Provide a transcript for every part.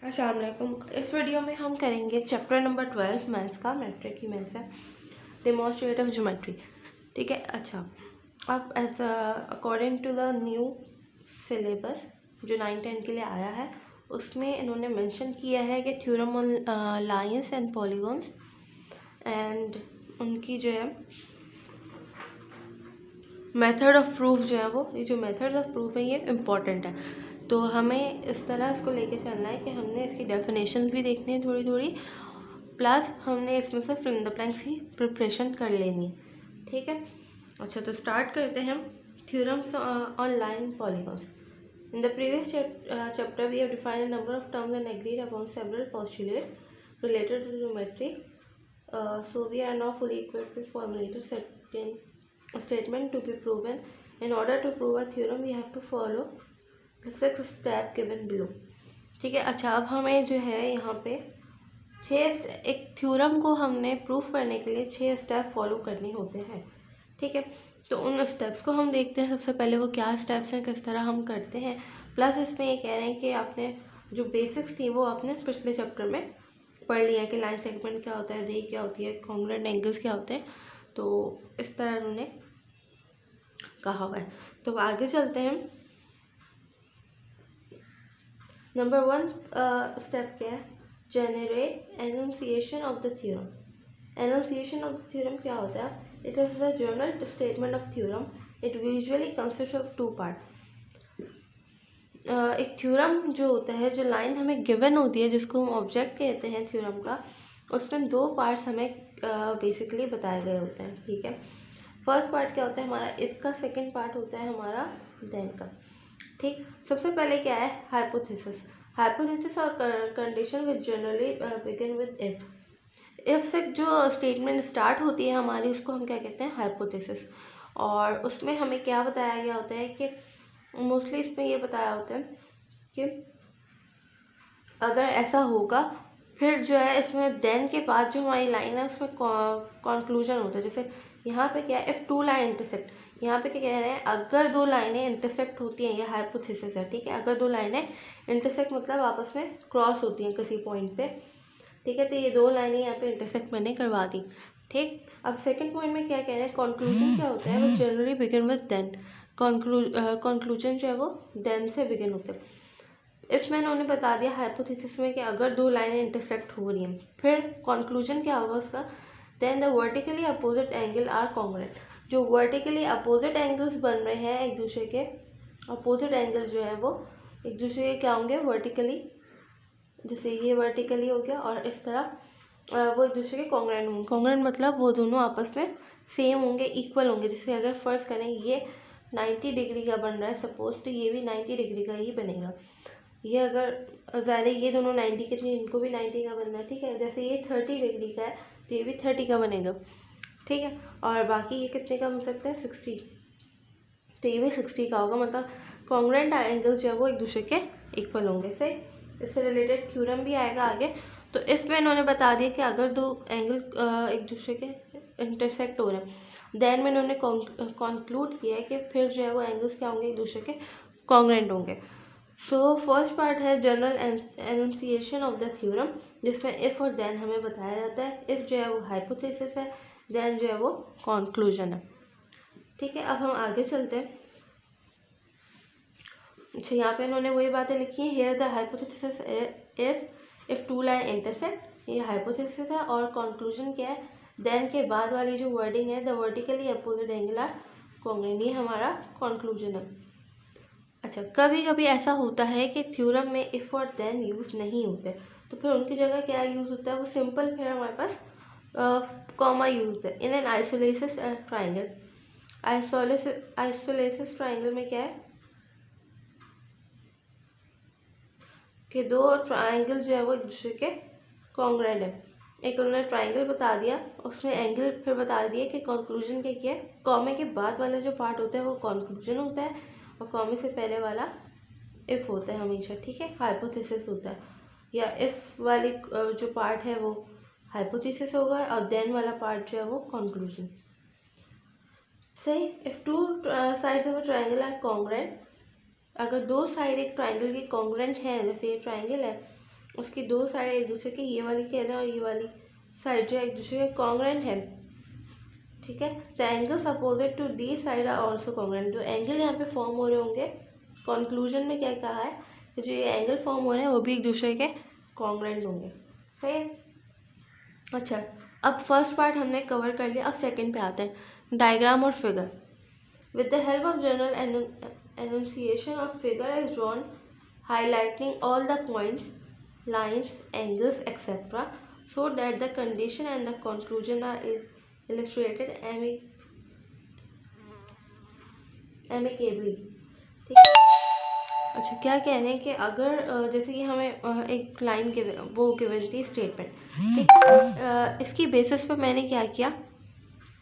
अस्सलाम वालेकुम। इस वीडियो में हम करेंगे चैप्टर नंबर 12 मैथ्स का, मैट्रिक की मैथ्स है, डेमोन्स्ट्रेटिव ज्योमेट्री। ठीक है। अच्छा, अब as according to the new syllabus जो 9-10 के लिए आया है, उसमें इन्होंने मेंशन किया है कि theorem on lines and polygons, and उनकी जो है मेथड ऑफ प्रूफ जो है वो, ये जो मेथड ऑफ प्रूफ है ये इम्पॉर्टेंट है। तो हमें इस तरह इसको लेके चलना है कि हमने इसकी डेफिनेशन भी देखनी है थोड़ी थोड़ी, प्लस हमने इसमें से फिल इन द ब्लैंक्स की प्रिपरेशन कर लेनी है। ठीक है। अच्छा, तो स्टार्ट करते हैं हम theorems on line polygons. In the previous chapter, we have defined a number of terms and agreed upon several postulates related to geometry. So we are now fully equipped with formulated certain statement to be proven. In order to prove a theorem, we have to follow the 6 step given below. ठीक है। अच्छा, अब हमें जो है यहाँ पे एक थ्योरम को हमने प्रूफ करने के लिए 6 स्टेप फॉलो करने होते हैं। ठीक है। तो उन स्टेप्स को हम देखते हैं। सबसे पहले वो क्या स्टेप्स हैं, किस तरह हम करते हैं, प्लस इसमें ये कह रहे हैं कि आपने जो बेसिक्स थी वो आपने पिछले चैप्टर में पढ़ लिया है कि लाइन सेगमेंट क्या होता है, रे क्या होती है, कॉन्ग्रुएंट एंगल्स क्या होते हैं। तो इस तरह उन्होंने कहा हुआ है। तो आगे चलते हैं। नंबर 1 स्टेप क्या है, generate enunciation of the theorem. Enunciation of the theorem क्या होता है? It is the general statement of theorem. It usually consist of 2 part. एक थ्योरम जो होता है, जो लाइन हमें गिवन होती है, जिसको हम ऑब्जेक्ट कहते हैं थ्योरम का, उसमें 2 पार्ट्स हमें बेसिकली बताए गए होते हैं। ठीक है। फर्स्ट पार्ट क्या होता है हमारा इफ का, सेकंड पार्ट होता है हमारा देन का। ठीक। सबसे पहले क्या है, हाइपोथेसिस। हाइपोथेसिस और condition which generally begin with if से जो स्टेटमेंट स्टार्ट होती है हमारी, उसको हम क्या कहते हैं, हाइपोथेसिस। और उसमें हमें क्या बताया गया होता है कि मोस्टली इसमें ये बताया होता है कि अगर ऐसा होगा, फिर जो है इसमें देन के बाद जो हमारी लाइन है उसमें कंक्लूजन होता है। जैसे यहाँ पे क्या है, इफ 2 लाइन इंटरसेक्ट, यहाँ पे क्या कह रहे हैं, अगर 2 लाइनें इंटरसेक्ट होती हैं, ये हाइपोथेसिस है। ठीक है। अगर 2 लाइनें इंटरसेक्ट मतलब आपस में क्रॉस होती हैं किसी पॉइंट पे। ठीक है। तो ये 2 लाइनें यहाँ पे इंटरसेक्ट मैंने करवा दी। ठीक। अब सेकंड पॉइंट में क्या कह रहे हैं, कंक्लूजन क्या होता है, वो generally begin with then. Conclusion जो है वो देन से बिगिन होते हैं। इफ मैंने उन्हें बता दिया हाइपोथेसिस में कि अगर 2 लाइनें इंटरसेक्ट हो रही हैं, फिर कंक्लूजन क्या होगा उसका, then the vertically opposite angle are congruent. जो वर्टिकली अपोजिट एंगल्स बन रहे हैं एक दूसरे के, अपोजिट एंगल जो है वो एक दूसरे के क्या होंगे, वर्टिकली। जैसे ये वर्टिकली हो गया और इस तरह वो एक दूसरे के कॉन्ग्रुएंट होंगे। कॉन्ग्रुएंट मतलब वो दोनों आपस में सेम होंगे, इक्वल होंगे। जैसे अगर फर्ज करें ये 90 डिग्री का बन रहा है सपोज, तो ये भी 90 डिग्री का ही बनेगा। ये अगर ज़्यादा, ये दोनों 90 के थे, इनको भी 90 का बनना है। ठीक है। जैसे ये 30 डिग्री का है तो ये भी 30 का बनेगा। ठीक है। और बाकी ये कितने का बन सकता है, 60, तो ये भी 60 का होगा। मतलब कॉन्ग्रुएंट एंगल्स जो है वो एक दूसरे के इक्वल होंगे। सही। इससे रिलेटेड थ्योरम भी आएगा आगे। तो इसमें इन्होंने बता दिया कि अगर 2 एंगल एक दूसरे के इंटरसेक्ट हो रहे हैं, देन में इन्होंने कंक्लूड किया है कि फिर जो है वो एंगल्स क्या होंगे, एक दूसरे के कॉन्ग्रुएंट होंगे। सो फर्स्ट पार्ट है general enunciation of the theorem, जिसमें इफ और देन हमें बताया जाता है। इफ जो है वो हाइपोथेसिस है, देन जो है वो कंक्लूजन है। ठीक है। अब हम आगे चलते हैं। अच्छा, यहाँ पे इन्होंने वही बातें लिखी हैं, here the hypothesis is if 2 line intersect, ये हाइपोथेसिस है। और कंक्लूजन क्या है, देन के बाद वाली जो वर्डिंग है, the vertically opposite angle are congruent, ये हमारा कंक्लूजन है। अच्छा, कभी कभी ऐसा होता है कि थ्योरम में इफ और देन यूज़ नहीं होते, तो फिर उनकी जगह क्या यूज़ होता है, वो सिंपल फिर हमारे पास कॉमा यूज है। In an isosceles triangle, isosceles triangle में क्या है कि 2 ट्राइंगल जो है वो एक दूसरे के कॉन्ग्रुएंट है। एक उन्होंने ट्राइंगल बता दिया, उसमें एंगल फिर बता दिया कि कंक्लूजन क्या है। कॉमे के बाद वाला जो पार्ट होता है वो कंक्लूजन होता है, और कॉमे से पहले वाला इफ होता है हमेशा। ठीक है। हाइपोथेसिस होता है, या इफ वाली जो पार्ट है वो हाइपोथेसिस होगा, और देन वाला पार्ट जो है वो कंक्लूजन। सही। If 2 sides of a triangle are congruent, अगर 2 साइड एक ट्राइंगल की कॉन्ग्रुएंट हैं, जैसे ये ट्राइंगल है, उसकी दो साइड एक दूसरे के, ये वाली कह रहे हैं और ये वाली साइड जो एक दूसरे के कॉन्ग्रेंट है, ठीक है। The angles opposite to the side are also congruent. जो एंगल यहाँ पे फॉर्म हो रहे होंगे, कंक्लूजन में क्या कहा है कि जो ये एंगल फॉर्म हो रहे हैं वो भी एक दूसरे के कॉन्ग्रेंट होंगे, सही है। अच्छा, अब फर्स्ट पार्ट हमने कवर कर लिया, अब सेकंड पे आते हैं, डायग्राम और figure. With the help of general enunciation of figure is drawn highlighting all the points, lines, angles, etc. so that the condition and the conclusion are illustrated amicably, ठीक है। अच्छा, क्या कह रहे हैं कि अगर जैसे कि हमें एक लाइन वो गिवन थी स्टेटमेंट, ठीक है, इसकी बेसिस पे मैंने क्या किया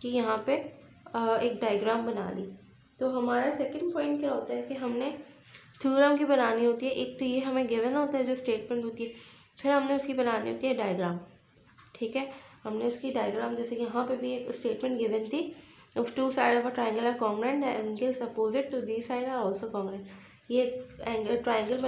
कि यहाँ पे एक डायग्राम बना ली। तो हमारा सेकंड पॉइंट क्या होता है कि हमने थ्योरम की बनानी होती है। एक तो ये हमें गिवन होता है जो स्टेटमेंट होती है, फिर हमने उसकी बनानी होती है डायग्राम, ठीक है। हमने उसकी डायग्राम, जैसे कि यहाँ पे भी एक स्टेटमेंट गिवन थी, if two side of a triangle are congruent the angles opposite to these side are also congruent. ये एंगल ट्राइंगल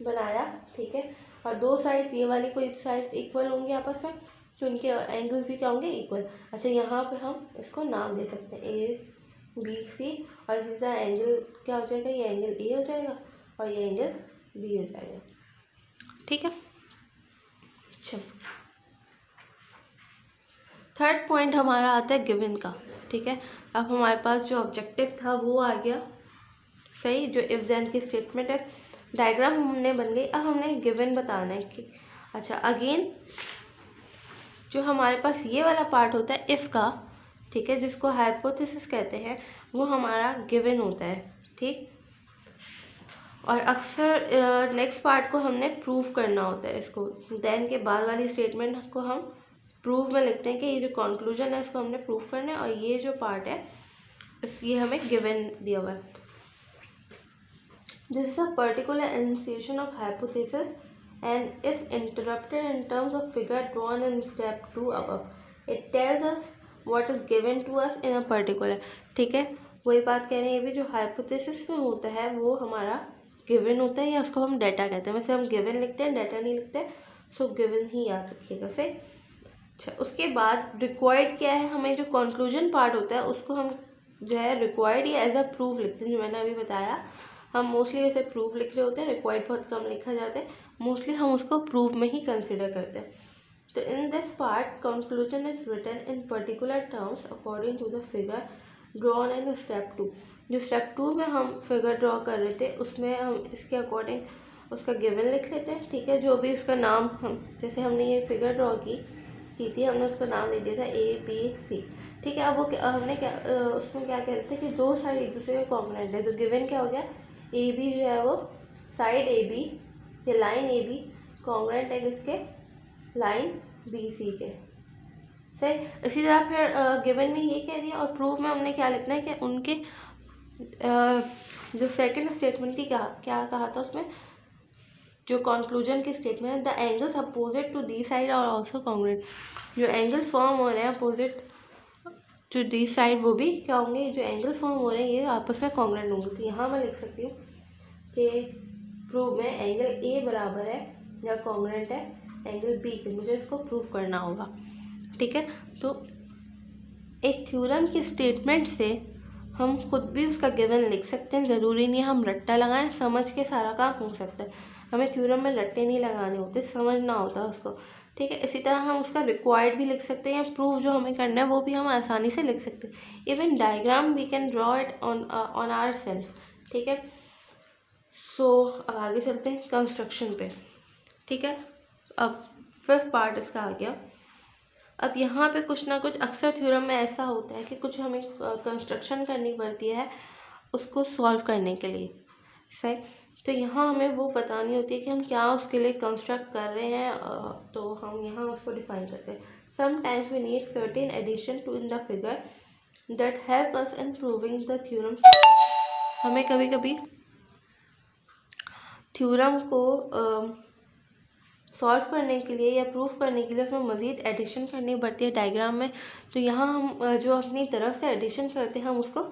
बनाया, ठीक है, और दो साइड्स, ये वाली कोई साइड्स इक्वल होंगी आपस में, तो उनके एंगल्स भी क्या होंगे, इक्वल। अच्छा, यहाँ पे हम इसको नाम दे सकते हैं ए बी सी, और इसी तरह एंगल क्या हो जाएगा, ये एंगल ए हो जाएगा और ये एंगल बी हो जाएगा, ठीक है। अच्छा, थर्ड पॉइंट हमारा आता है गिवन का, ठीक है। अब हमारे पास जो ऑब्जेक्टिव था वो आ गया, सही, जो इफ देन की स्टेटमेंट है, डायग्राम हमने बन गई। अब हमने गिवन बताना है कि अच्छा, अगेन जो हमारे पास ये वाला पार्ट होता है इफ़ का, ठीक है, जिसको हाइपोथेसिस कहते हैं, वो हमारा गिवन होता है, ठीक। और अक्सर नेक्स्ट पार्ट को हमने प्रूव करना होता है, इसको देन के बाद वाली स्टेटमेंट को हम प्रूव में लिखते हैं कि ये जो कंक्लूजन है इसको हमने प्रूव करना है, और ये जो पार्ट है ये हमें गिवन दिया हुआ है। This is a particular enunciation of hypothesis and is interrupted in terms of figure drawn in step 2 above. It tells us what is given to us in a particular, ठीक है। वही बात कह रहे हैं, ये भी जो हाइपोथेसिस में होता है वो हमारा गिवन होता है, या उसको हम डाटा कहते हैं। वैसे हम गिवन लिखते हैं, डाटा नहीं लिखते, सो गिवन ही याद रखिएगा, सही। अच्छा, उसके बाद रिक्वायर्ड क्या है, हमें जो कंक्लूजन पार्ट होता है उसको हम जो है रिक्वायर्ड या एज अ प्रूफ लिखते हैं, जो मैंने अभी बताया। हम मोस्टली वैसे प्रूफ लिख रहे होते हैं, रिक्वायर्ड बहुत कम लिखा जाता है, मोस्टली हम उसको प्रूफ में ही कंसिडर करते हैं। तो in this part conclusion is written in particular terms according to the figure drawn in step 2। जो स्टेप 2 में हम फिगर ड्रॉ कर रहे थे उसमें हम इसके अकॉर्डिंग उसका गिवन लिख लेते हैं, ठीक है। जो भी उसका नाम, हम जैसे हमने ये फिगर ड्रॉ की थी, हमने उसका नाम दे दिया था ए बी सी, ठीक है। अब वो हमने क्या उसमें क्या कह रहे थे कि दो साइड एक दूसरे के कॉम्पोनेंट है, तो गिवन क्या हो गया, ए बी जो है वो साइड ए बी, ये लाइन ए बी कॉन्ग्रुएंट है किसके, लाइन बी सी के, सही। इसी तरह फिर गिवन में ये कह दिया, और प्रूफ में हमने क्या लिखना है कि उनके जो सेकंड स्टेटमेंट थी क्या कहा था उसमें, जो कंक्लूजन की स्टेटमेंट है, the angles opposite to the side और ऑल्सो कॉन्ग्रुएंट। जो एंगल फॉर्म हो रहे हैं अपोजिट टू दी साइड वो भी क्या होंगे, जो एंगल फॉर्म हो रहे हैं ये आपस में कॉन्ग्रुएंट होंगे। तो यहाँ मैं लिख सकती हूँ कि प्रूव में एंगल ए बराबर है या कॉन्ग्रुएंट है एंगल बी के, मुझे इसको प्रूव करना होगा, ठीक है। तो एक थ्योरम की स्टेटमेंट से हम खुद भी उसका गिवन लिख सकते हैं, ज़रूरी नहीं हम रट्टा लगाएं, समझ के सारा काम हो सकता है। हमें थ्योरम में रट्टे नहीं लगाने होते, समझना होता है उसको, ठीक है। इसी तरह हम उसका रिक्वायर्ड भी लिख सकते हैं, या प्रूफ जो हमें करना है वो भी हम आसानी से लिख सकते हैं। Even diagram we can draw it on our self, ठीक है। सो अब आगे चलते हैं कंस्ट्रक्शन पे, ठीक है। अब फिफ्थ पार्ट इसका आ गया। अब यहाँ पे कुछ ना कुछ अक्सर थ्योरम में ऐसा होता है कि कुछ हमें कंस्ट्रक्शन करनी पड़ती है उसको सॉल्व करने के लिए, सही। तो यहाँ हमें वो बतानी होती है कि हम क्या उसके लिए कंस्ट्रक्ट कर रहे हैं, तो हम यहाँ उसको डिफाइन करते हैं। Sometimes we need certain addition to in the figure that help us in proving the theorem. हमें कभी कभी थ्योरम को सॉल्व करने के लिए या प्रूफ करने के लिए उसमें मज़ीद एडिशन करनी पड़ती है डायग्राम में। तो यहाँ हम जो अपनी तरफ से एडिशन करते हैं हम उसको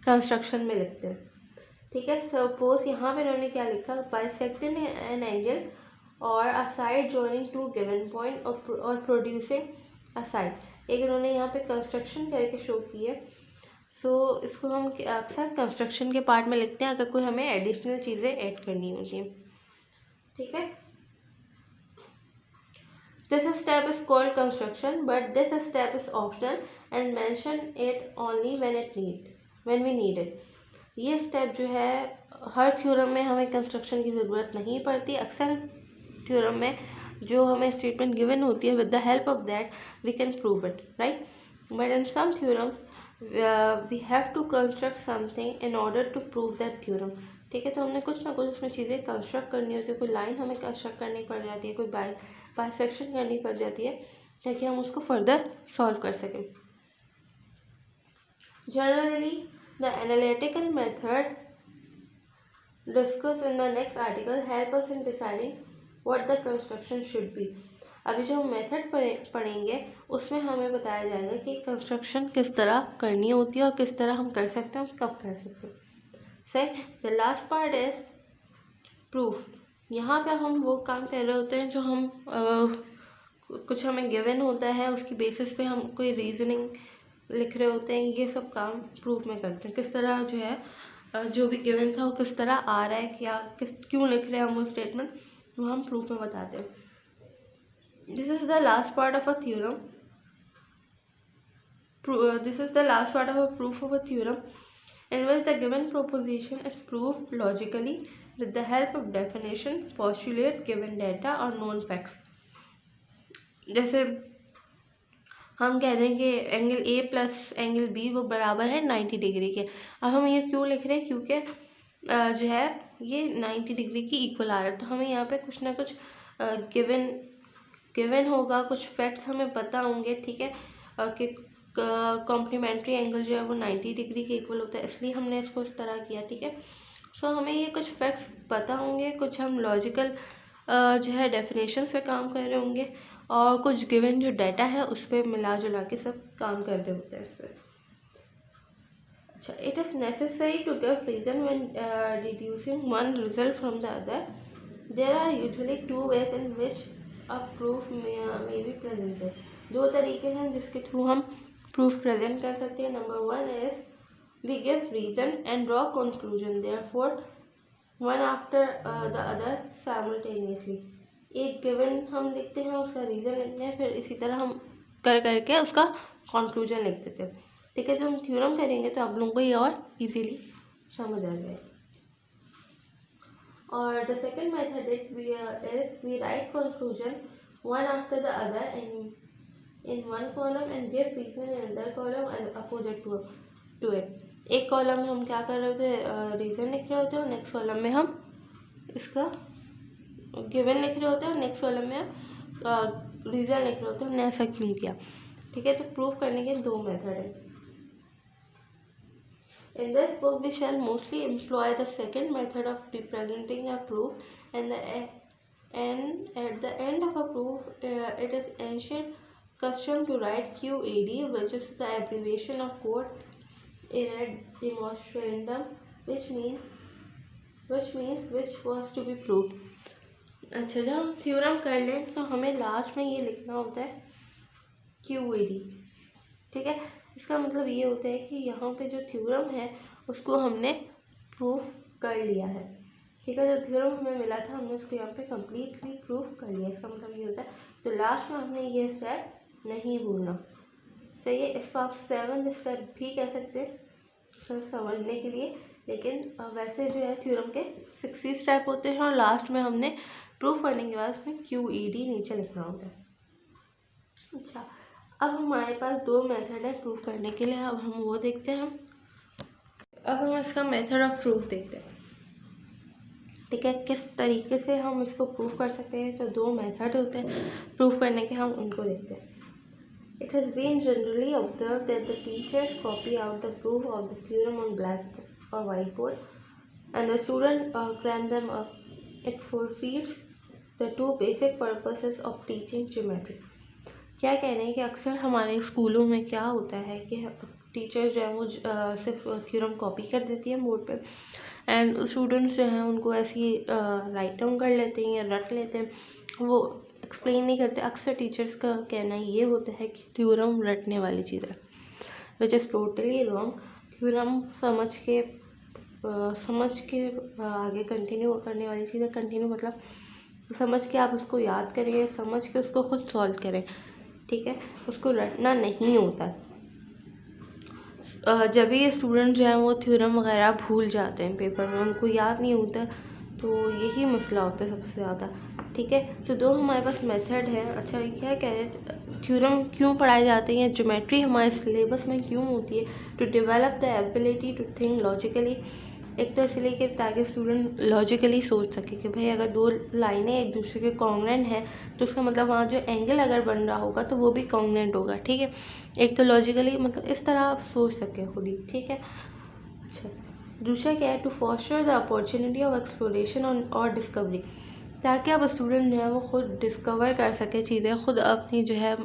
कंस्ट्रक्शन में लिखते हैं, ठीक है। सपोज यहाँ पे उन्होंने क्या लिखा, बाइसेक्टिंग एन एंगल और a side joining two given point और प्रोड्यूसिंग अ साइड। एक इन्होंने यहाँ पे कंस्ट्रक्शन करके शो की है। सो इसको हम अक्सर कंस्ट्रक्शन के पार्ट में लिखते हैं अगर कोई हमें एडिशनल चीज़ें ऐड करनी होती हैं, ठीक है। This step is called construction, but this step is optional and mention it only when we need it. ये स्टेप जो है हर थ्योरम में हमें कंस्ट्रक्शन की ज़रूरत नहीं पड़ती। अक्सर थ्योरम में जो हमें स्टेटमेंट गिवन होती है, with the help of that we can prove it, right. But in some theorems we have to construct something in order to prove that theorem, ठीक है। तो हमने कुछ ना कुछ उसमें चीज़ें कंस्ट्रक्ट करनी होती है, कोई लाइन हमें कंस्ट्रक्ट करनी पड़ जाती है, कोई बाइसेक्शन करनी पड़ जाती है ताकि हम उसको फर्दर सॉल्व कर सकें। Generally the analytical method discuss in the next article help us in deciding what the construction should be. अभी जो हम मेथड पढ़ेंगे उसमें हमें बताया जाएगा कि कंस्ट्रक्शन किस तरह करनी होती है और किस तरह हम कर सकते हैं और कब कर सकते हैं। सही। The last part is proof. यहाँ पे हम वो काम कर रहे होते हैं जो हम कुछ हमें गिवन होता है, उसकी बेसिस पे हम कोई रीजनिंग लिख रहे होते हैं। ये सब काम प्रूफ में करते हैं, किस तरह जो है जो भी गिवन था वो किस तरह आ रहा है, क्या क्यों लिख रहे हैं हम वो स्टेटमेंट, वो हम प्रूफ में बताते हैं। This is the last part of a theorem. This is the last part of a proof of a theorem in which the given proposition is proved logically with the help of definition, postulate, given data और known facts। जैसे हम कह दें कि angle A plus angle B वो बराबर है 90 degree के। अब हम ये क्यों लिख रहे हैं, क्योंकि जो है ये 90 डिग्री की इक्वल आ रहा है। तो हमें यहाँ पे कुछ ना कुछ गिवन होगा, कुछ फैक्ट्स हमें पता होंगे, ठीक है, कि कॉम्प्लीमेंट्री एंगल जो है वो 90 डिग्री के इक्वल होता है, इसलिए हमने इसको इस तरह किया, ठीक है। सो हमें ये कुछ फैक्ट्स पता होंगे, कुछ हम लॉजिकल जो है डेफिनेशन पे काम कर रहे होंगे और कुछ गिवन जो डाटा है उस पर मिला जुला के सब काम कर रहे होते हैं इस पर। अच्छा, it is necessary to give reason when deducing one result from the other. There are usually two ways in which a proof may be presented. दो तरीके हैं जिसके थ्रू हम प्रूफ प्रेजेंट कर सकते हैं। Number one is we give reason and draw conclusion therefore one after the other simultaneously. एक given हम लिखते हैं, उसका रीजन लिखते हैं, फिर इसी तरह हम करके उसका कंक्लूजन लिख देते हैं, ठीक है। जब हम थ्योरम करेंगे तो आप लोगों को ये और इजीली समझ आ जाएगा। और the second method is we write conclusion one after the other in one column and give reason in another column and opposite to it। एक कॉलम में हम क्या कर रहे होते हैं, रीज़न लिख रहे होते हैं, और नेक्स्ट कॉलम में हम इसका गिवन लिख रहे होते हैं और नेक्स्ट कॉलम में हम रीज़न लिख रहे होते हैं हमने ऐसा क्यों किया, ठीक है। तो प्रूफ करने के दो मेथड हैं। In this book we shall mostly employ the second method of representing a proof and at the end of a proof it is ancient custom to write QED, which is the abbreviation of quote ad demonstrandum, which means which was to be proved। अच्छा, जब हम theorem कर लें तो हमें last में ये लिखना होता है QED, ठीक है। इसका मतलब ये होता है कि यहाँ पे जो थ्योरम है उसको हमने प्रूफ कर लिया है, ठीक है। जो थ्योरम हमें मिला था हमने उसको यहाँ पे कम्प्लीटली प्रूफ कर लिया। इसका मतलब ये होता है तो लास्ट में हमने ये स्टेप नहीं भूलना, सही है। इसको आप 7 स्टेप भी कह सकते हैं समझने के लिए, लेकिन वैसे जो है थ्योरम के 60 स्टेप होते हैं और लास्ट में हमने प्रूफ करने के बाद उसमें QED नीचे लिखना होता है। अच्छा, अब हमारे पास दो मेथड है प्रूफ करने के लिए, अब हम वो देखते हैं। अब हम इसका मेथड ऑफ प्रूफ देखते हैं, ठीक है, किस तरीके से हम इसको प्रूफ कर सकते हैं। तो दो मेथड होते हैं प्रूफ करने के, हम उनको देखते हैं। It has been generally observed that the teachers copy out the proof of the theorem on black or whiteboard, and the student cram them up. It fulfills the two basic purposes of teaching geometry। क्या कह रहे हैं कि अक्सर हमारे स्कूलों में क्या होता है कि टीचर जो है वो सिर्फ थ्योरम कॉपी कर देती है बोर्ड पे, एंड स्टूडेंट्स जो हैं उनको ऐसी राइट डाउन कर लेते हैं या रट लेते हैं, वो एक्सप्लेन नहीं करते। अक्सर टीचर्स का कहना ये होता है कि थ्योरम रटने वाली चीज़ है, which is totally wrong. Theorem समझ के आगे कंटिन्यू करने वाली चीज़ है। कंटिन्यू मतलब समझ के आप उसको याद करें, समझ के उसको खुद सॉल्व करें, ठीक है, उसको रटना नहीं होता। जब भी ये स्टूडेंट जो हैं वो थ्योरम वगैरह भूल जाते हैं पेपर में, उनको याद नहीं होता, तो यही मसला होता है सबसे ज़्यादा, ठीक है। तो दो हमारे पास मेथड है। अच्छा, ये क्या कह रहे हैं, थ्योरम क्यों पढ़ाए जाते हैं, ज्योमेट्री हमारे सिलेबस में क्यों होती है? To develop the ability to think logically. एक तो इसलिए कि ताकि स्टूडेंट लॉजिकली सोच सके कि भाई अगर दो लाइनें एक दूसरे के कॉन्ग्रेंट हैं तो उसका मतलब वहाँ जो एंगल अगर बन रहा होगा तो वो भी कॉन्ग्रेंट होगा, ठीक है। एक तो लॉजिकली मतलब इस तरह आप सोच सकें खुद ही, ठीक है। अच्छा, दूसरा क्या है, to foster the opportunity of exploration और डिस्कवरी, ताकि अब स्टूडेंट जो है वो खुद डिस्कवर कर सके चीज़ें, खुद अपनी जो है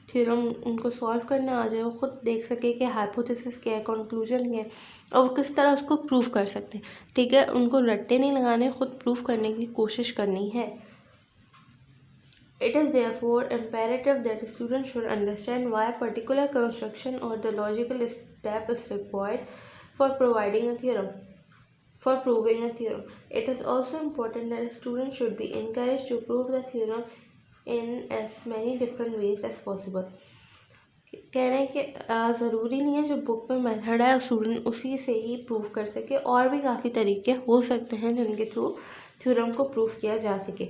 थ्योरम उनको सॉल्व करना आ जाए, वो खुद देख सके कि हाइपोथेसिस क्या है, कंक्लूजन क्या है, और किस तरह उसको प्रूव कर सकते हैं, ठीक है। उनको रट्टे नहीं लगाने, खुद प्रूव करने की कोशिश करनी है। It is therefore imperative that students should understand why a particular construction or the logical step is required for providing a theorem, for proving a theorem. It is also important that students should be encouraged to prove the theorem in as many different ways as possible. कह रहे हैं कि ज़रूरी नहीं है जो book में method है स्टूडेंट उसी से ही प्रूव कर सके, और भी काफ़ी तरीके हो सकते हैं जिनके थ्रू थ्योरम को प्रूव किया जा सके।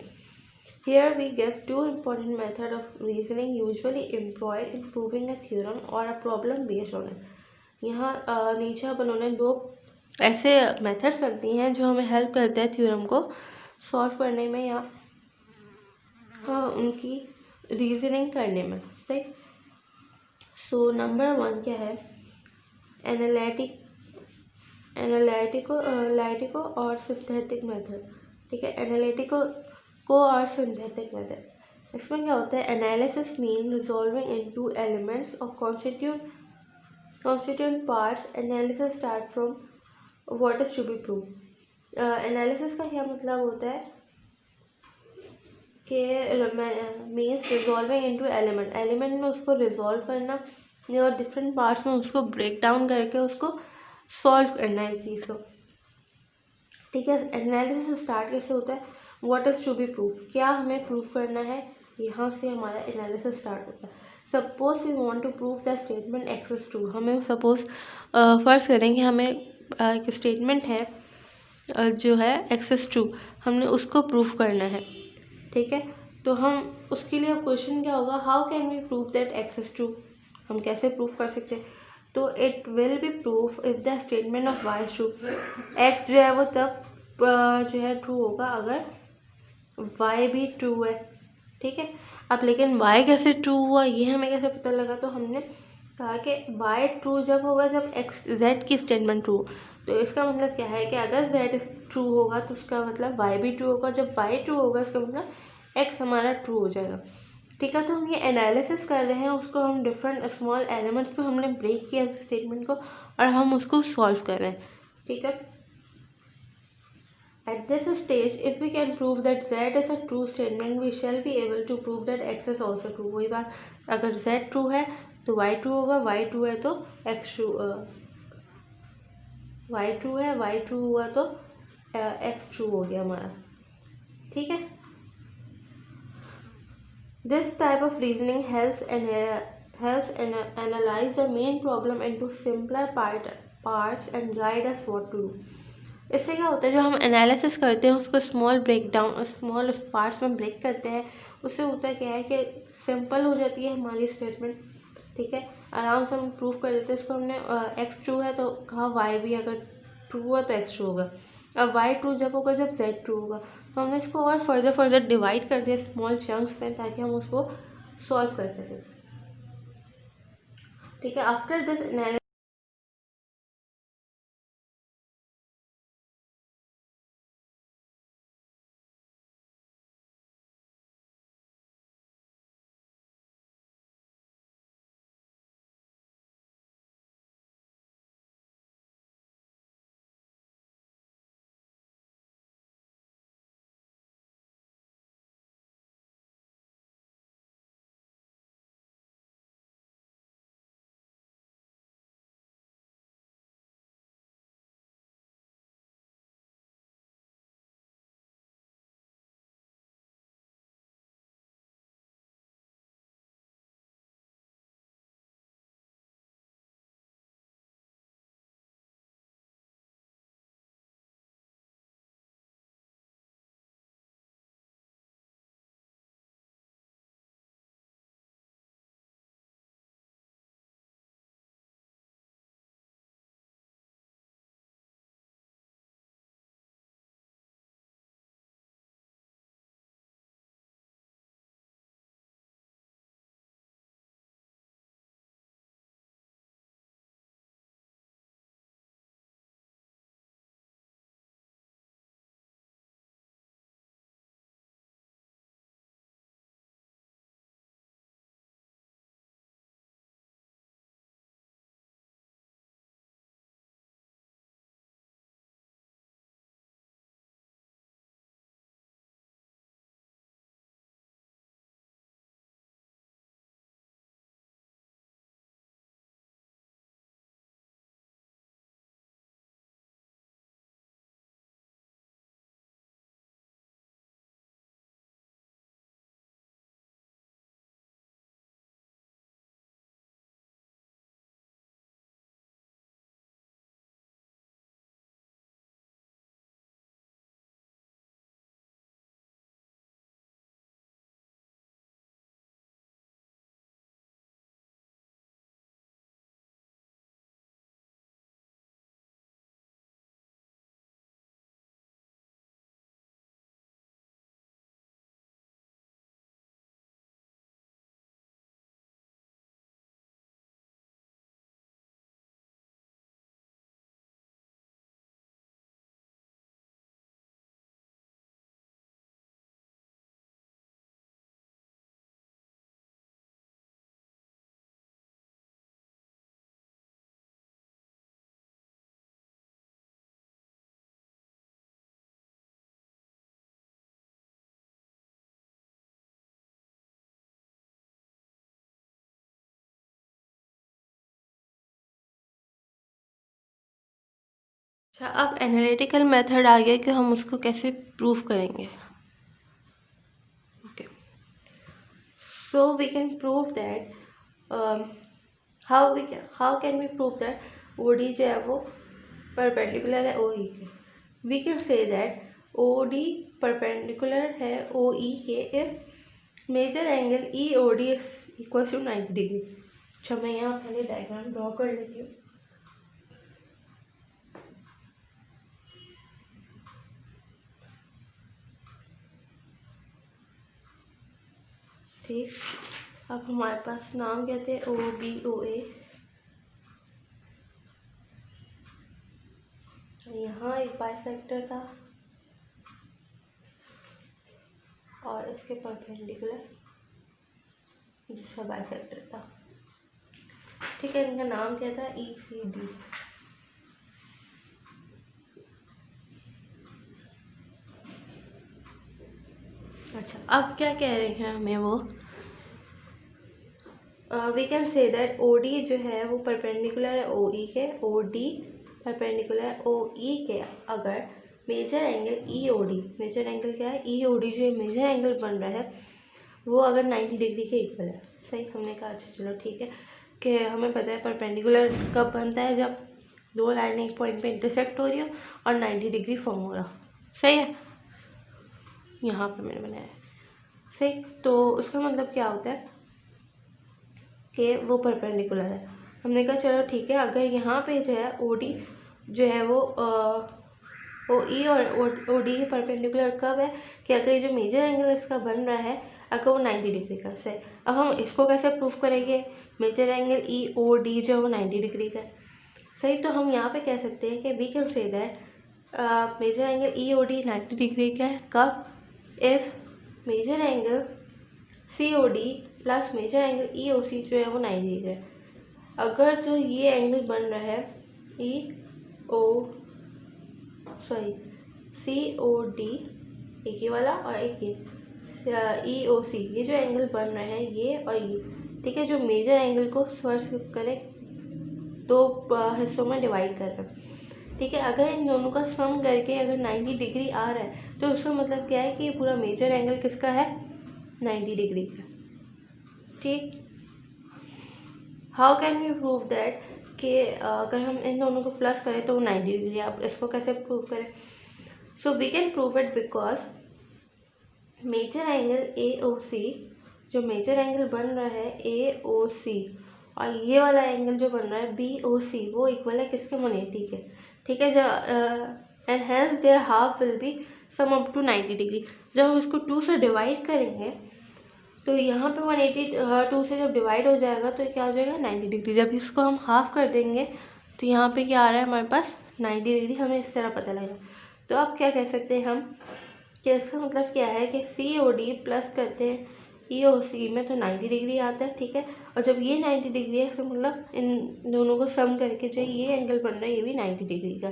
Here we give two important methods of reasoning usually employed in proving a theorem or a problem based on it. यहाँ नीचे अब उन्होंने दो ऐसे मेथड्स रख दिए हैं जो हमें हेल्प करते हैं थ्योरम को सॉल्व करने में या उनकी रीजनिंग करने में, सही। सो नंबर 1 क्या है, एनालिटिको और सिंथेटिक मेथड, ठीक है। एनालिटिको को और सिंथेटिक मेथड, इसमें क्या होता है, analysis mean resolving into elements और constituent parts. Analysis start from what is to be prove. Analysis का क्या मतलब होता है कि मीन्स रिजॉल्विंग इनटू एलिमेंट में उसको रिजॉल्व करना और डिफरेंट पार्ट्स में उसको ब्रेक डाउन करके उसको सॉल्व करना है चीज़ को, ठीक है। एनालिसिस स्टार्ट कैसे होता है, what is to be prove, क्या हमें प्रूव करना है, यहाँ से हमारा एनालिसिस स्टार्ट होता है। Suppose we want to prove the statement X is true, हमें सपोज फर्ज करें कि हमें एक स्टेटमेंट है जो है एक्स इज ट्रू, हमने उसको प्रूव करना है, ठीक है। तो हम उसके लिए क्वेश्चन क्या होगा, how can we prove that X is true, हम कैसे प्रूव कर सकते हैं। तो it will be proof if the statement of Y is true, X जो है वो तब जो है ट्रू होगा अगर वाई भी ट्रू है, ठीक है। अब लेकिन वाई कैसे ट्रू हुआ ये हमें कैसे पता लगा, तो हमने कहा कि वाई ट्रू जब होगा जब एक्स जेड की स्टेटमेंट ट्रू, तो इसका मतलब क्या है कि अगर जेड ट्रू होगा तो उसका मतलब वाई भी ट्रू होगा, जब वाई ट्रू होगा इसका मतलब एक्स हमारा ट्रू हो जाएगा, ठीक है। तो हम ये एनालिसिस कर रहे हैं, उसको हम डिफरेंट स्मॉल एलिमेंट्स पे हमने ब्रेक किया उस स्टेटमेंट को और हम उसको सॉल्व कर रहे हैं, ठीक है। At this stage, if we can prove that Z is a true statement, we shall be able to prove that X is also true. वही बात, अगर Z true है तो Y true होगा, Y true है तो X true, Y true है, Y true हुआ तो X true हो गया हमारा, ठीक है। This type of reasoning helps analyze the main problem into simpler parts and guide us what to do. इससे क्या होता है, जो हम एनालिसिस करते हैं उसको स्मॉल पार्ट्स में ब्रेक करते हैं, उससे होता क्या है कि सिंपल हो जाती है हमारी स्टेटमेंट, ठीक है। आराम से हम प्रूव कर देते हैं। उसको हमने एक्स ट्रू है तो कहा वाई भी अगर ट्रू हुआ तो एक्स ट्रू होगा, अब वाई ट्रू जब होगा जब जेड ट्रू होगा, तो हमने इसको और फर्दर डिवाइड कर दिया स्मॉल चंक्स में ताकि हम उसको सॉल्व कर सकें, ठीक है। आफ्टर दिस अच्छा, अब एनालिटिकल मेथड आ गया कि हम उसको कैसे प्रूव करेंगे. Okay, so we can prove that how can we prove that OD जो है वो परपेंडिकुलर है ओई के. We can say that OD perpendicular है ओई के if major angle E OD equal to 90 degree. अच्छा, मैं यहाँ पहले डायग्राम ड्रॉ कर लेती हूँ. ठीक, अब हमारे पास नाम क्या थे, ओ बी ओ ए. यहाँ एक बाइसेक्टर था और इसके परपेंडिकुलर दूसरा बाइसेक्टर था. ठीक है, इनका नाम क्या था, ई सी डी. अच्छा, अब क्या कह रहे हैं हमें वो, we can say that O D जो है वो परपेंडिकुलर है ओ ई के. ओ डी परपेंडिकुलर है ओ ई के अगर major angle E O D, major angle क्या है, ई ओ डी जो मेजर एंगल बन रहा है वो अगर 90 डिग्री के इक्वल है. सही, हमने कहा अच्छा चलो ठीक है कि हमें पता है परपेंडिकुलर कब बनता है, जब दो लाइनें एक पॉइंट पे इंटरसेक्ट हो रही हो और 90 डिग्री फॉर्म हो रहा. सही है, यहाँ पे मैंने बनाया है. सही, तो उसका मतलब क्या होता है कि वो परपेंडिकुलर है. हमने कहा चलो ठीक है, अगर यहाँ पे जो है ओ डी जो है वो ओ ई और ओ डी के परपेंडिकुलर कब है कि अगर जो मेजर एंगल इसका बन रहा है अगर वो 90 डिग्री का. सही, अब हम इसको कैसे प्रूफ करेंगे, major angle E O D जो है वो 90 डिग्री का. सही, तो हम यहाँ पे कह सकते हैं कि we can say that measure angle E O D 90 degree का है कब, if major angle C O D plus measure angle E O C जो है वो 90 डिग्री है. अगर जो ये एंगल बन रहा है सी ओ डी, एक ही वाला और एक ये ई ओ सी, ये जो एंगल बन रहे हैं ये और ये, ठीक है, जो मेजर एंगल को फर्स्ट करें दो हिस्सों में डिवाइड कर रहे हैं. ठीक है, अगर इन दोनों का सम करके अगर 90 डिग्री आ रहा है तो उसका मतलब क्या है कि ये पूरा मेजर एंगल किसका है, 90 डिग्री का. ठीक, how can we prove that कि अगर हम इन दोनों को प्लस करें तो वो 90 डिग्री. आप इसको कैसे प्रूव करें, so we can prove it because measure angle A O C, जो मेजर एंगल बन रहा है ए ओ सी और ये वाला एंगल जो बन रहा है बी ओ सी वो इक्वल है किसके, 180 के. ठीक है, जो and hence their half will be sum up to 90 degree. जब हम इसको 2 से डिवाइड करेंगे तो यहाँ पे 182 से जब डिवाइड हो जाएगा तो क्या हो जाएगा, 90 डिग्री. जब इसको हम हाफ कर देंगे तो यहाँ पे क्या आ रहा है हमारे पास, 90 डिग्री. हमें इस तरह पता लगेगा. तो अब क्या कह सकते हैं हम कि इसका मतलब क्या है कि सी ओ डी प्लस करते हैं ई ओ सी में तो 90 डिग्री आता है. ठीक है, और जब ये 90 डिग्री है इसका मतलब इन दोनों को सम करके जो ये एंगल बन रहा है ये भी 90 डिग्री का.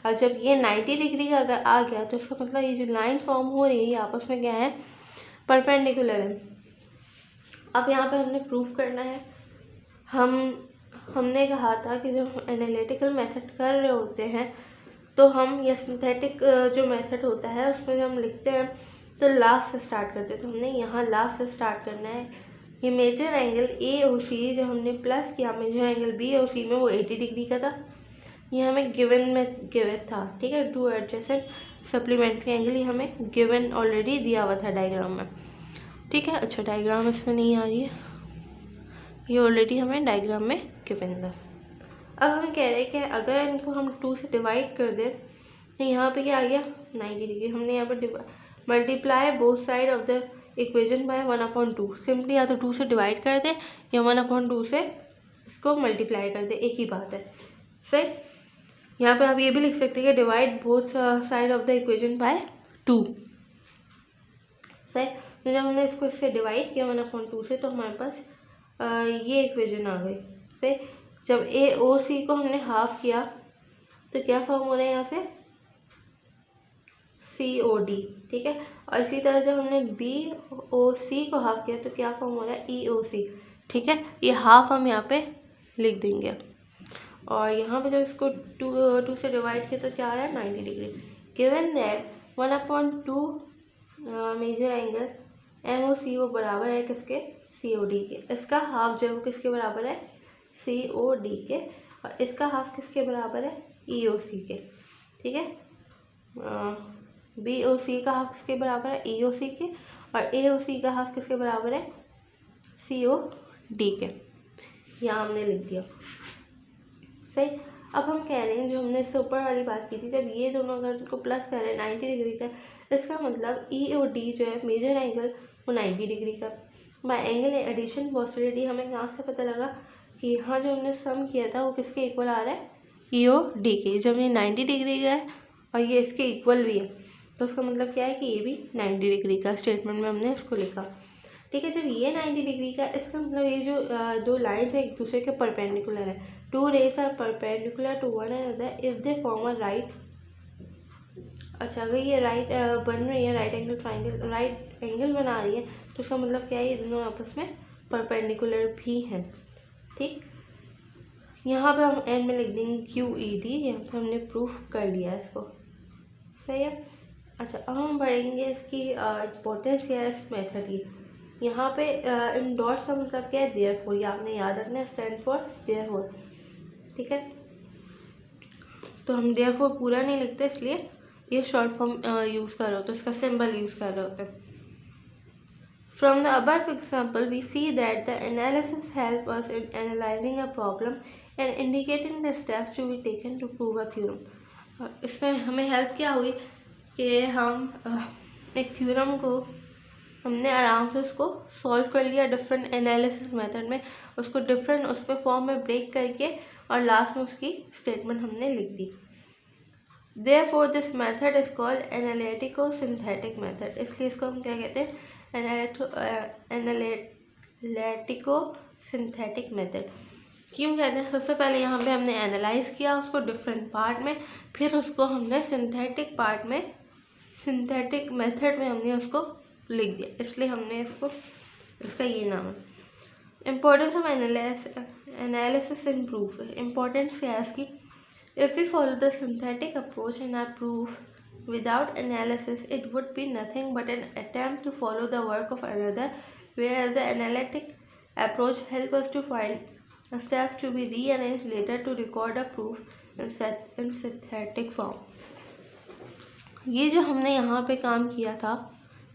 और जब ये 90 डिग्री का अगर आ गया तो इसका मतलब ये जो लाइन फॉर्म हो रही है ये आपस में क्या है, परपेंडिकुलर है. अब यहाँ पे हमने प्रूफ करना है. हमने कहा था कि जब एनालिटिकल मेथड कर रहे होते हैं तो हम या सिंथेटिक जो मेथड होता है उसमें जब हम लिखते हैं तो लास्ट से स्टार्ट करते हैं. तो हमने यहाँ लास्ट से स्टार्ट करना है. ये major angle A O C जो हमने प्लस किया मेजर एंगल बी ओ सी में वो 80 डिग्री का था. ये हमें गिवन था. ठीक है, टू एडजेसेंट सप्लीमेंट्री एंगल ये हमें गिवन ऑलरेडी दिया हुआ था डायग्राम में. ठीक है, अच्छा डायग्राम इसमें नहीं आ रही है, ये ऑलरेडी हमें डायग्राम में गिवन था. अब हम कह रहे हैं कि अगर इनको हम 2 से डिवाइड कर दें तो यहाँ पे क्या आ गया, 90 डिग्री. हमने यहाँ पर multiply both side of the equation by 1/2. Simply या तो 2 से डिवाइड कर दे या 1/2 से इसको मल्टीप्लाई कर दे, एक ही बात है. सही, यहाँ पे आप ये भी लिख सकते हैं कि divide both side of the equation by 2. सही, तो जब हमने इसको इससे डिवाइड किया 1/2 से तो हमारे पास ये इक्वेशन आ गई. सही, जब ए ओ सी को हमने हाफ किया तो क्या फॉर्म हो रहा है यहाँ से, सी ओ डी. ठीक है, और इसी तरह जब हमने बी ओ सी को हाफ किया तो क्या फॉर्म हो रहा है, ई ओ सी. ठीक है, ये हाफ हम यहाँ पे लिख देंगे. और यहाँ पे जब इसको टू से डिवाइड किया तो क्या आ रहा है 90 degree. Given that 1/2 major angle MOC वो बराबर है किसके, COD के। इसका हाफ जो है वो किसके बराबर है, COD के, और इसका हाफ किसके बराबर है, EOC के। ठीक है, BOC का हाफ किसके बराबर है, EOC के, और AOC का हाफ किसके बराबर है, COD के। यहाँ हमने लिख दिया सही। अब हम कह रहे हैं जो हमने इससे ऊपर वाली बात की थी, जब ये दोनों अगर इसको प्लस करें 90 डिग्री का, इसका मतलब EOD जो है मेजर एंगल वो 90 डिग्री का। बाय एंगल एडिशन पॉसिबिलिटी हमें यहाँ से पता लगा कि यहाँ जो हमने सम किया था वो किसके इक्वल आ रहा है, EOD के। जब ये 90 डिग्री का है और ये इसके इक्वल भी है तो उसका मतलब क्या है कि ये भी 90 डिग्री का। स्टेटमेंट में हमने इसको लिखा। ठीक है, जब ये 90 डिग्री का, इसका मतलब ये जो दो लाइन्स है एक दूसरे के परपेंडिकुलर है। Two rays are perpendicular to one another if they form a right. अच्छा, अगर ये राइट बन रही है, right angle triangle, right angle बना रही है तो इसका मतलब क्या है, ये दोनों आपस में परपेंडिकुलर भी हैं। ठीक, यहाँ पे हम एंड में लिख देंगे QED। यहाँ पे हमने प्रूफ कर लिया इसको, सही है। अच्छा, अब हम बढ़ेंगे इसकी इम्पोर्टेंस क्या है इस मेथड की। यहाँ पे इन डॉट्स का मतलब क्या है, देयरफॉर। ये आपने याद रखना है, स्टैंड फॉर देयरफॉर। ठीक है, तो हम देयरफॉर पूरा नहीं लिखते, इसलिए ये शॉर्ट फॉर्म यूज़ कर रहे होते हैं, इसका सिंबल यूज़ कर रहे होते हैं। From the above example, we see that the analysis help us in analyzing a problem and indicating the steps to be taken to prove a theorem. इसमें हमें हेल्प क्या हुई कि हम एक थ्योरम को हमने आराम से उसको सॉल्व कर लिया डिफरेंट एनालिसिस मेथड में, उसको डिफरेंट उस पर फॉर्म में ब्रेक करके, और लास्ट में उसकी स्टेटमेंट हमने लिख दी। Therefore, this method is called analytico-synthetic method। इसलिए इसको हम क्या कहते हैं, एनालिटिको-सिंथेटिक मेथड। क्यों कहते हैं, सबसे पहले यहाँ पे हमने एनालाइज किया उसको डिफरेंट पार्ट में, फिर उसको हमने सिंथेटिक पार्ट में, सिंथेटिक मेथड में हमने उसको लिख दिया, इसलिए हमने इसको, इसका ये नाम है। Importance of analysis in proof. Importance क्या है इसकी, if we follow the synthetic approach in our proof without analysis, it would be nothing but an attempt to follow the work of another, whereas the analytic approach helps us to find the steps to be rearranged later to record a proof in synthetic form। ये जो हमने यहाँ पे काम किया था,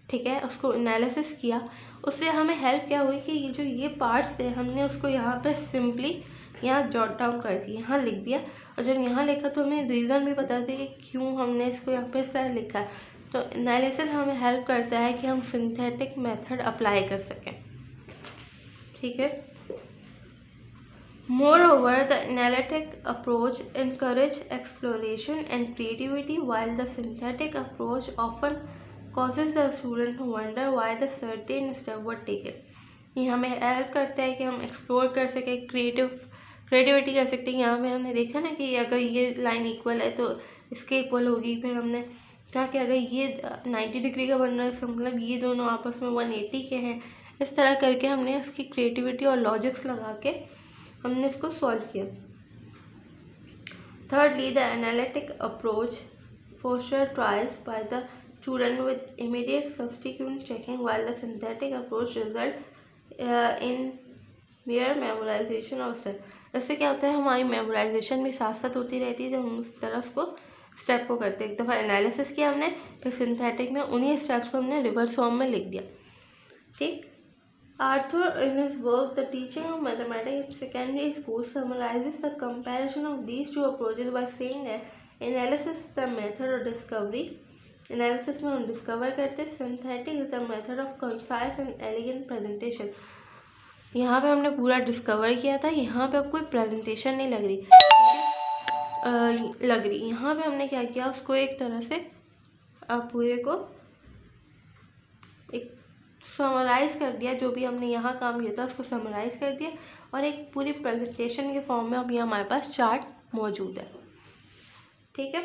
ठीक है, उसको एनालिसिस किया, उससे हमें हेल्प क्या हुई कि ये जो ये पार्ट्स थे हमने उसको यहाँ पे सिंपली यहाँ जॉट डाउन कर दिया, यहाँ लिख दिया, और जब यहाँ लिखा तो हमें रीज़न भी बता दिया कि क्यों हमने इसको यहाँ पे इस तरह लिखा है। तो एनालिसिस हमें हेल्प करता है कि हम सिंथेटिक मेथड अप्लाई कर सकें। ठीक है, Moreover, the analytic approach encourages exploration and creativity, while the synthetic approach often causes the student to wonder why the certain step were taken। ये हमें हेल्प करता है कि हम एक्सप्लोर कर सकें, क्रिएटिविटी कर सकते हैं। यहाँ पे हमने देखा ना कि अगर ये लाइन इक्वल है तो इसके इक्वल होगी। फिर हमने कहा कि अगर ये 90 डिग्री का बन रहा है इसका मतलब ये दोनों आपस में 180 के हैं। इस तरह करके हमने इसकी क्रिएटिविटी और लॉजिक्स लगा के हमने इसको सॉल्व किया। Thirdly, the analytic approach fosters trials by the student with immediate subsequent checking, while the synthetic approach results in mere memorization of steps। इससे क्या होता है, हमारी मेमोराइजेशन भी साथ साथ होती रहती है जब हम उस तरफ को स्टेप को करते हैं। एक दफ़ा एनालिसिस किया हमने, फिर सिंथेटिक में उन्हीं स्टेप्स को हमने रिवर्स फॉर्म में लिख दिया। ठीक, Arthur, in his work The Teaching of Mathematics in Secondary School, summarizes the comparison of these two approaches by saying that analysis is the method of discovery। Analysis में हम discover करते हैं, synthetic is the method of concise and elegant presentation। यहाँ पे हमने पूरा discover किया था, यहाँ पे अब कोई प्रेजेंटेशन नहीं लग रही, लग रही। यहाँ पे हमने क्या किया, उसको एक तरह से पूरे को एक समराइज़ कर दिया, जो भी हमने यहाँ काम किया था उसको समराइज़ कर दिया, और एक पूरी प्रेजेंटेशन के फॉर्म में अभी हमारे पास चार्ट मौजूद है। ठीक है,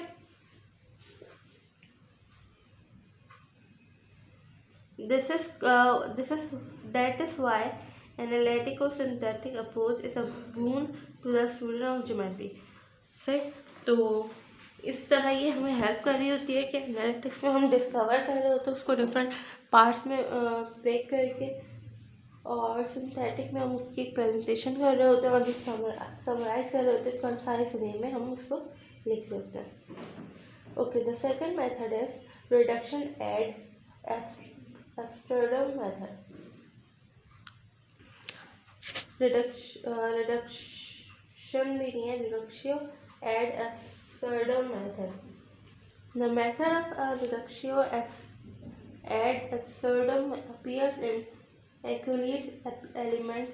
that is why analytico-synthetic approach is a boon to the student of geometry. सही, तो इस तरह ये हमें हेल्प कर रही होती है कि एनालिटिक्स में हम डिस्कवर कर रहे होते हैं उसको डिफरेंट पार्ट्स में ब्रेक करके, और सिंथेटिक में हम उसकी एक प्रेजेंटेशन कर रहे होते हैं और समराइज कर रहे होते हैं कंसाइज वे में हम उसको लिख रहे होते हैं। Okay, the second method is reduction ad absurdum method. Reduction भी नहीं है, reductio ad absurdum method. The method of reductio ad absurdum appears in Euclid's Elements.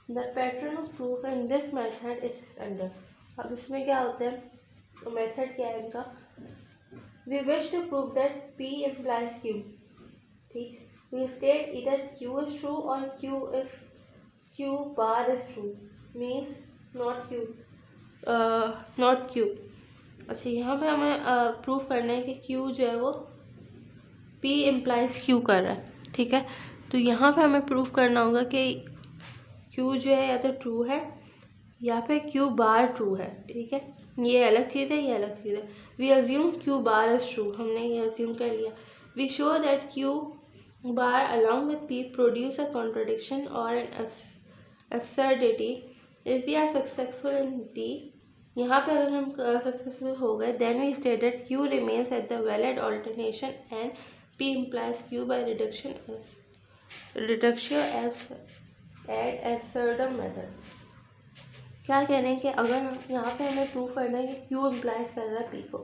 The pattern of proof in this method is under. अब इसमें क्या होता है, method क्या है इनका? We wish to prove that P implies Q. ठीक, we state either Q is true or Q bar is true, means not Q. अच्छा, यहाँ पे हमें प्रूफ करना है कि Q जो है वो P इम्प्लाइज Q कर रहा है। ठीक है, तो यहाँ पे हमें प्रूफ करना होगा कि Q जो है या तो ट्रू है या फिर Q बार ट्रू है। ठीक है, ये अलग चीज़ है, ये अलग चीज़ है। We assume Q bar is true, हमने ये अज्यूम कर लिया। We show that Q bar along with P produce a contradiction और an absurdity. If we are successful in D, यहाँ पे अगर हम सक्सेसफुल हो गए, then we state that Q remains at the valid alternation and P implies Q by reduction ad absurdum method. क्या कह रहे हैं कि अगर यहाँ पे हमें प्रूफ करना है कि Q इम्प्लाइज कर रहा है P को,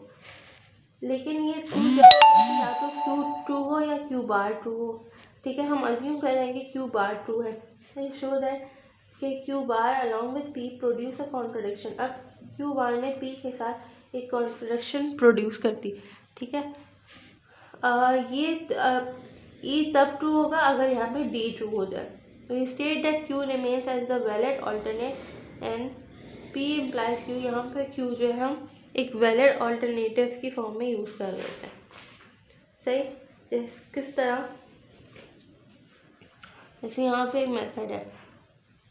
लेकिन ये प्रूफ या तो Q ट्रू हो या Q बार ट्रू हो। ठीक है, हम अज्यूम कर रहे हैं कि Q बार ट्रू है। शो दैट कि Q bar along with P produce a contradiction. अब Q बार ने P के साथ एक कॉन्ट्रडिक्शन प्रोड्यूस करती। ठीक है, ये तब ट्रू होगा अगर यहाँ पे D ट्रू हो जाए। तो state that Q remains as the valid alternate and P implies Q। यहाँ पे Q जो है हम एक वैलिड ऑल्टरनेटिव की फॉर्म में यूज़ कर रहे होते हैं। सही, किस तरह? जैसे यहाँ पे एक मेथड है,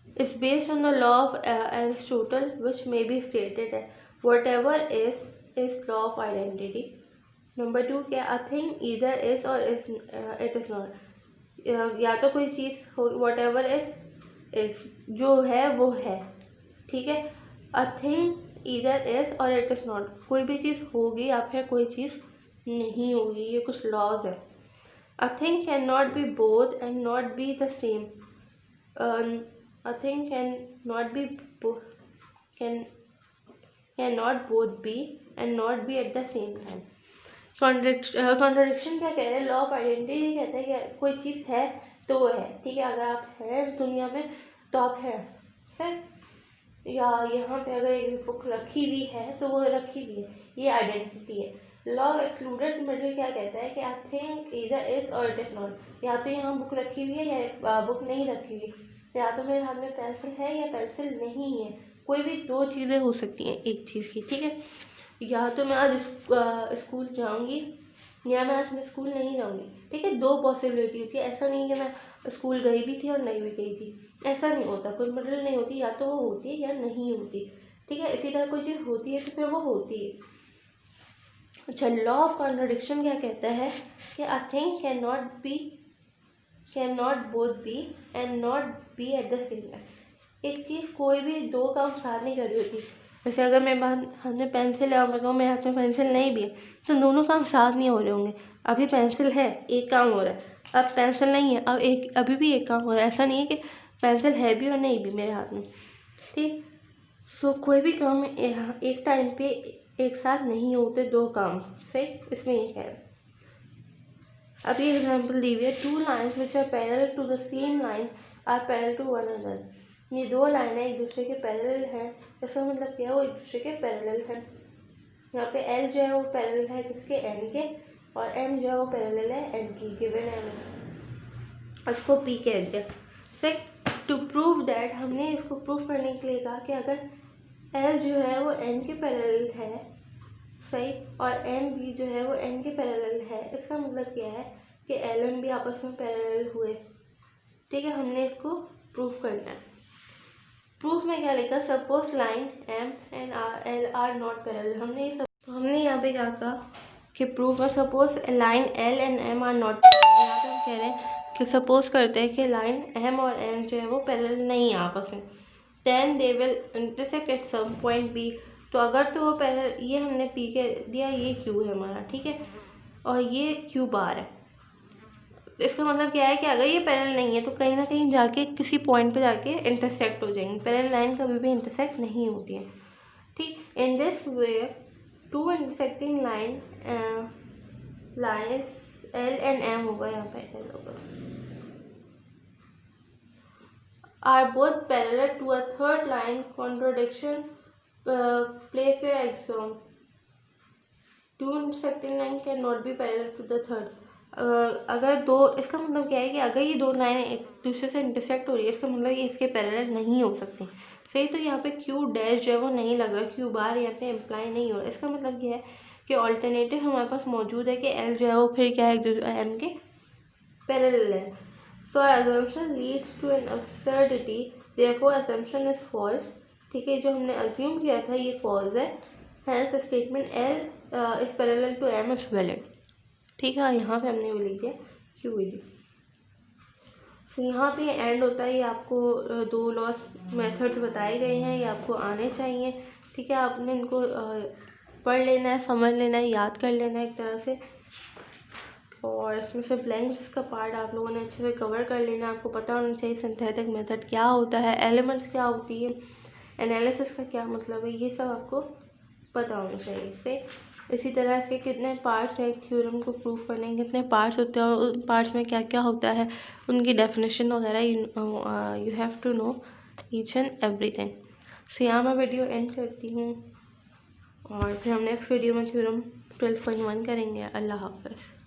it's based on the law of Aristotle which may be stated है whatever is law of identity. Number 2 क्या? अ थिंग ईदर इज और इट इज़ नॉट। या तो कोई चीज़ हो, व्हाटएवर इज जो है वो है। ठीक है, अ थिंग ईदर इज और इट इज़ नॉट, कोई भी चीज़ होगी या फिर कोई चीज़ नहीं होगी, ये कुछ लॉज है। अ thing can not B both and not be the same. A thing cannot both be and not be at the same time. Contradiction क्या कह रहे हैं? लॉ ऑफ आइडेंटिटी कहता है कि कोई चीज़ है तो वो है। ठीक है, अगर आप हैं इस दुनिया में तो आप हैं। सर, या यहाँ पे अगर एक बुक रखी हुई है तो वो रखी हुई है, ये आइडेंटिटी है। लॉ ऑफ एक्सक्लूडेड मिडिल क्या कहता है कि आई थिंक ईदर इज और इट इज़ नॉट। या तो यहाँ बुक रखी हुई है या बुक नहीं रखी हुई, या तो मेरे हाथ में पेंसिल है या पेंसिल नहीं है। कोई भी दो चीज़ें हो सकती हैं एक चीज़ की। ठीक है, या तो मैं आज स्कूल जाऊंगी या मैं आज स्कूल नहीं जाऊंगी। ठीक है, दो पॉसिबिलिटी होती है। ऐसा नहीं कि मैं स्कूल गई भी थी और नहीं भी गई थी, ऐसा नहीं होता। कोई मिडिल नहीं होती, या तो वो होती है या नहीं होती। ठीक है, इसी तरह कोई चीज़ होती है तो फिर वो होती है। अच्छा, लॉ ऑफ कॉन्ट्रडिक्शन क्या कहता है कि a thing can not both be and not be at the same time. एक चीज़ कोई भी दो काम साथ नहीं कर रही होती। जैसे अगर मेरे हाथ में पेंसिल है और मैं कहूँ मेरे हाथ में पेंसिल नहीं भी है, तो दोनों काम साथ नहीं हो रहे होंगे। अभी पेंसिल है, एक काम हो रहा है, अब पेंसिल नहीं है, अभी भी एक काम हो रहा है। ऐसा नहीं है कि पेंसिल है भी और नहीं भी मेरे हाथ में। ठीक, सो कोई भी काम एक टाइम पे एक साथ नहीं होते दो काम से, इसमें ये कह रहा है। अब ये एग्जाम्पल दी हुई है, 2 lines which are parallel to the same line are parallel to one another. ये दो लाइनें एक दूसरे के पैरेलल हैं, इसका मतलब क्या है? वो एक दूसरे के पैरेलल हैं। यहाँ पे L जो है वो पैरेलल है किसके? N के, और M जो है वो पैरेलल है N की, गिवन है हमें, उसको P कह दिया। सेक टू प्रूव दैट, हमने इसको प्रूव करने के लिए कहा कि अगर L जो है वो N के पैरेलल है, सही, और N भी जो है वो N के पैरेलल है, इसका मतलब क्या है कि Ln भी आपस में पैरेलल हुए। ठीक है, हमने इसको प्रूव करना है। प्रूफ में क्या लिखा, suppose line M and L are not parallel. हमने यहाँ पे क्या कहा कि प्रूफ में suppose line L and M are not parallel. यहाँ पे हम कह रहे हैं कि सपोज करते हैं कि लाइन एम और एन जो है वो पैरेलल नहीं है आपस में, then they will intersect at some point B. तो अगर तो वो पैरेलल, ये हमने पी के दिया, ये क्यू है हमारा, ठीक है, और ये क्यू बार है। इसका मतलब क्या है कि अगर ये पैरेलल नहीं है तो कहीं ना कहीं जाके किसी पॉइंट पे जाके इंटरसेक्ट हो जाएंगे। पैरेलल लाइन कभी भी इंटरसेक्ट नहीं होती है, ठीक। In this way two intersecting lines L and M होगा, यहाँ पे एल होगा, are both parallel to a third line contradiction Playfair axiom. Two intersecting line can not be parallel to the third. अगर दो, इसका मतलब क्या है कि अगर ये दो लाइनें एक दूसरे से इंटरसेक्ट हो रही है, इसका मतलब ये इसके पैरेलल नहीं हो सकती। सही, तो यहाँ पे क्यू डैश जो है वो नहीं लग रहा, क्यू बार यहाँ पे इम्प्लाई नहीं हो रहा। इसका मतलब क्या है कि ऑल्टरनेटिव हमारे पास मौजूद है कि एल जो है वो फिर क्या है, एम के पैरेलल है। So assumption leads to an absurdity, therefore assumption is false. ठीक है, जो हमने अज्यूम किया था ये फॉल्स है, hence the statement L is parallel to M is valid। ठीक है, यहाँ पे हमने वो लिख दिया क्यू वी डी। तो यहाँ पे एंड होता है। ये आपको दो लॉस मेथड्स बताए गए हैं, ये आपको आने चाहिए, ठीक है। आपने इनको पढ़ लेना है, समझ लेना है, याद कर लेना है एक तरह से, और इसमें से ब्लैंक्स का पार्ट आप लोगों ने अच्छे से कवर कर लेना है। आपको पता होना चाहिए सिंथेटिक मेथड क्या होता है, एलिमेंट्स क्या होती है, एनालिसिस का क्या मतलब है, ये सब आपको पता होना चाहिए। इससे इसी तरह इसके कितने पार्ट्स हैं, थ्योरम को प्रूव करने के कितने पार्ट्स होते हैं और उन पार्ट्स में क्या क्या होता है, उनकी डेफिनेशन वगैरह you have to know each and everything. So यहाँ मैं वीडियो एंड करती हूँ और फिर हम नेक्स्ट वीडियो में थ्योरम 12.1 करेंगे। अल्लाह हाफ़िज़।